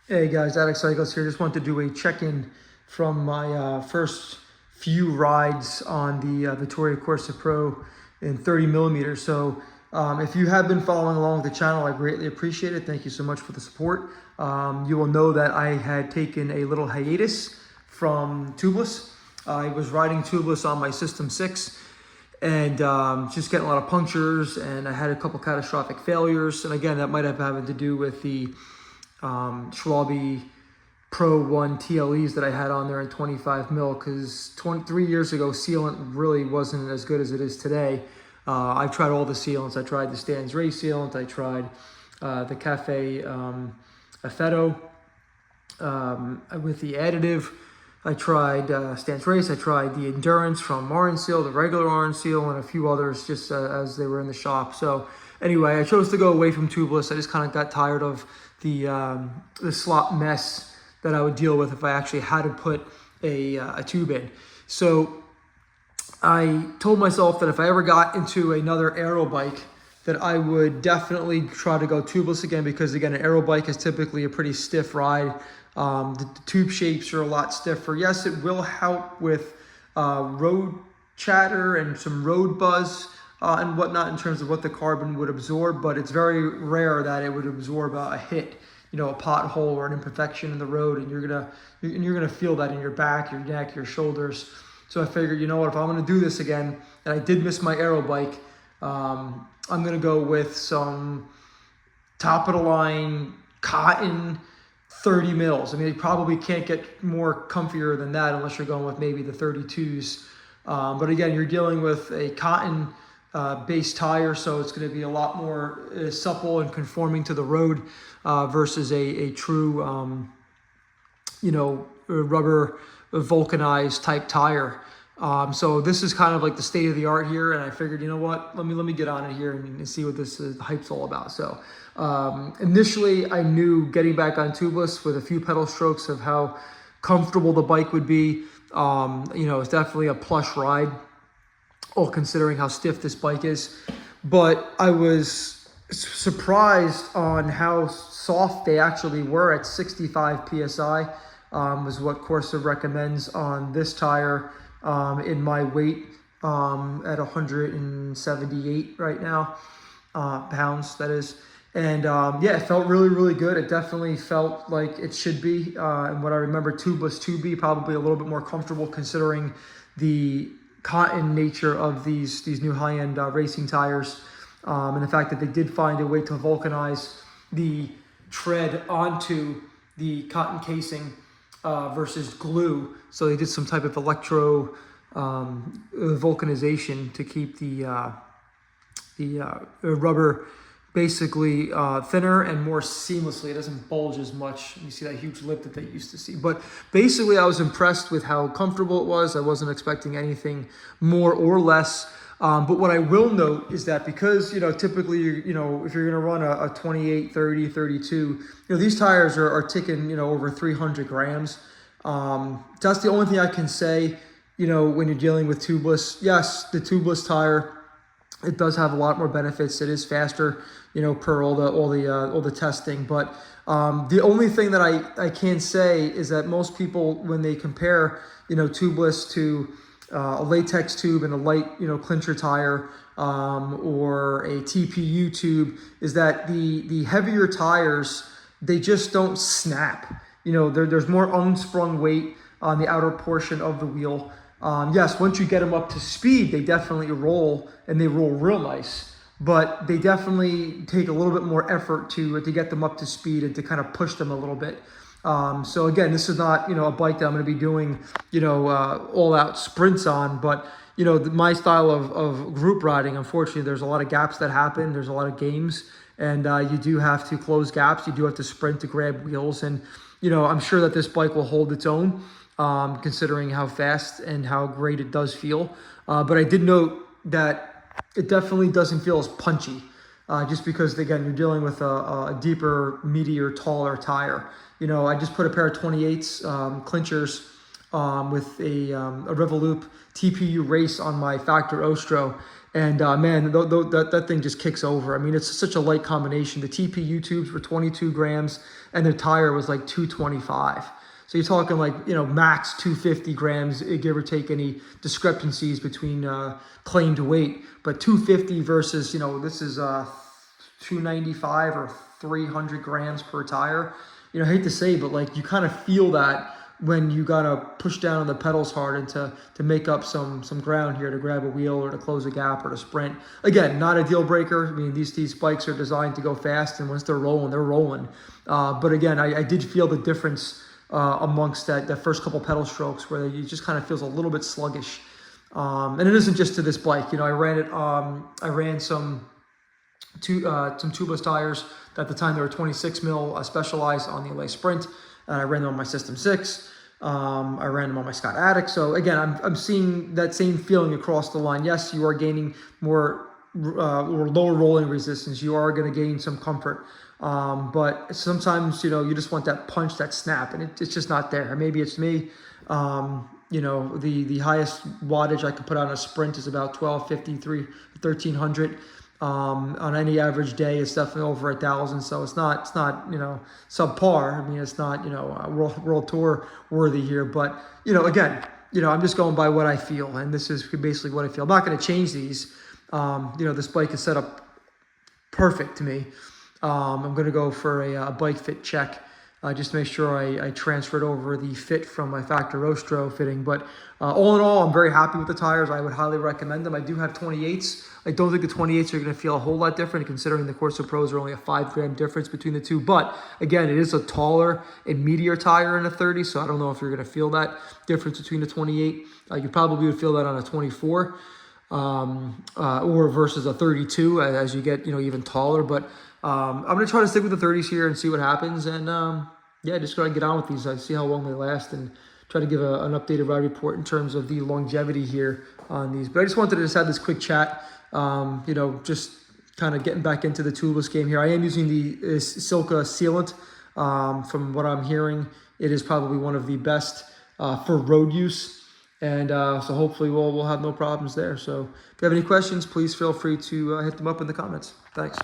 Hey guys, Alex Cycles here. Just wanted to do a check-in from my first few rides on the Vittoria Corsa Pro in 30 millimeters. So if you have been following along with the channel, I greatly appreciate it. Thank you so much for the support. You will know that I had taken a little hiatus from Tubeless. I was riding Tubeless on my System 6 and just getting a lot of punctures, and I had a couple catastrophic failures. And again, that might have having to do with the Schwalbe Pro 1 TLEs that I had on there in 25 mil, because 23 years ago sealant really wasn't as good as it is today. I've tried all the sealants. I tried the Stan's Race sealant. I tried the Cafe Effetto with the additive. I tried Stan's Race. I tried the Endurance from Orange Seal, the regular Orange Seal, and a few others just as they were in the shop. So anyway, I chose to go away from Tubeless. I just kind of got tired of the slop mess that I would deal with if I actually had to put a tube in. So I told myself that if I ever got into another aero bike, that I would definitely try to go tubeless again, because again, an aero bike is typically a pretty stiff ride. The tube shapes are a lot stiffer. Yes, it will help with road chatter and some road buzz and whatnot in terms of what the carbon would absorb, but it's very rare that it would absorb a hit, a pothole or an imperfection in the road, and you're gonna feel that in your back, your neck, your shoulders. So I figured, you know what, if I'm gonna do this again, and I did miss my aero bike, I'm gonna go with some top of the line cotton 30 mils. I mean, you probably can't get more comfier than that unless you're going with maybe the 32s. But again, you're dealing with a cotton base tire, so it's going to be a lot more supple and conforming to the road versus a true, rubber vulcanized type tire. So this is kind of like the state of the art here, and I figured, you know what, let me get on it here and see what this hype's all about. So initially, I knew getting back on tubeless with a few pedal strokes of how comfortable the bike would be. It's definitely a plush ride, all considering how stiff this bike is. But I was surprised on how soft they actually were at 65 PSI, was what Corsa recommends on this tire in my weight at 178 right now, pounds, that is. And yeah, it felt really, really good. It definitely felt like it should be. And what I remember tubeless to be probably a little bit more comfortable, considering the cotton nature of these new high-end racing tires, and the fact that they did find a way to vulcanize the tread onto the cotton casing versus glue. So they did some type of electro vulcanization to keep the rubber basically thinner and more seamlessly. It doesn't bulge as much. You see that huge lip that they used to see. But basically, I was impressed with how comfortable it was. I wasn't expecting anything more or less. But what I will note is that because, typically, if you're going to run a 28, 30, 32, these tires are ticking, over 300 grams. That's the only thing I can say, when you're dealing with tubeless. Yes, the tubeless tire, it does have a lot more benefits. It is faster, per all the testing. But the only thing that I can say is that most people, when they compare, tubeless to a latex tube and a light, clincher tire, or a TPU tube, is that the heavier tires, they just don't snap. There's more unsprung weight on the outer portion of the wheel. Yes, once you get them up to speed, they definitely roll, and they roll real nice. But they definitely take a little bit more effort to get them up to speed and to kind of push them a little bit. So again, this is not, a bike that I'm going to be doing, all out sprints on, but, my style of group riding, unfortunately, there's a lot of gaps that happen. There's a lot of games, and you do have to close gaps. You do have to sprint to grab wheels. And, I'm sure that this bike will hold its own, considering how fast and how great it does feel. But I did note that it definitely doesn't feel as punchy, just because, again, you're dealing with a deeper, meatier, taller tire. I just put a pair of 28s clinchers with a Revolup TPU race on my Factor Ostro. And man, that thing just kicks over. I mean, it's such a light combination. The TPU tubes were 22 grams and the tire was like 225. So you're talking like, you know, max 250 grams, give or take any discrepancies between claimed weight. But 250 versus, you know, this is 295 or 300 grams per tire. You know, I hate to say, but like you kind of feel that when you gotta push down on the pedals hard and to make up some ground here to grab a wheel or to close a gap or to sprint. Again, not a deal breaker. I mean, these bikes are designed to go fast, and once they're rolling, they're rolling. But again, I did feel the difference amongst that first couple pedal strokes where it just kind of feels a little bit sluggish. And it isn't just to this bike. You know, I ran some tubeless tires. At the time, they were 26 mil Specialized on the LA Sprint. And I ran them on my System 6. I ran them on my Scott Attic. So again, I'm seeing that same feeling across the line. Yes, you are gaining more or lower rolling resistance. You are going to gain some comfort. But sometimes, you know, you just want that punch, that snap, and it's just not there. Maybe it's me. You know, the highest wattage I could put on a sprint is about 1253, 1300. On any average day, it's definitely over 1,000. So it's not, you know, subpar. I mean, it's not, you know, world tour worthy here, but, you know, again, you know, I'm just going by what I feel. And this is basically what I feel. I'm not going to change these. You know, this bike is set up perfect to me. I'm going to go for a bike fit check. Just to make sure I transferred over the fit from my Factor Ostro fitting. But all in all, I'm very happy with the tires. I would highly recommend them. I do have 28s. I don't think the 28s are going to feel a whole lot different, considering the Corsa Pros are only a 5 gram difference between the two. But again, it is a taller and meatier tire in a 30, so I don't know if you're going to feel that difference between the 28. You probably would feel that on a 24 or versus a 32 as you get, you know, even taller. But I'm going to try to stick with the 30s here and see what happens. And yeah, just going to get on with these. I see how long they last and try to give an updated ride report in terms of the longevity here on these. But I just wanted to just have this quick chat. You know, just kind of getting back into the tubeless game here. I am using the Silca sealant. From what I'm hearing, it is probably one of the best for road use. And so hopefully we'll have no problems there. So if you have any questions, please feel free to hit them up in the comments. Thanks.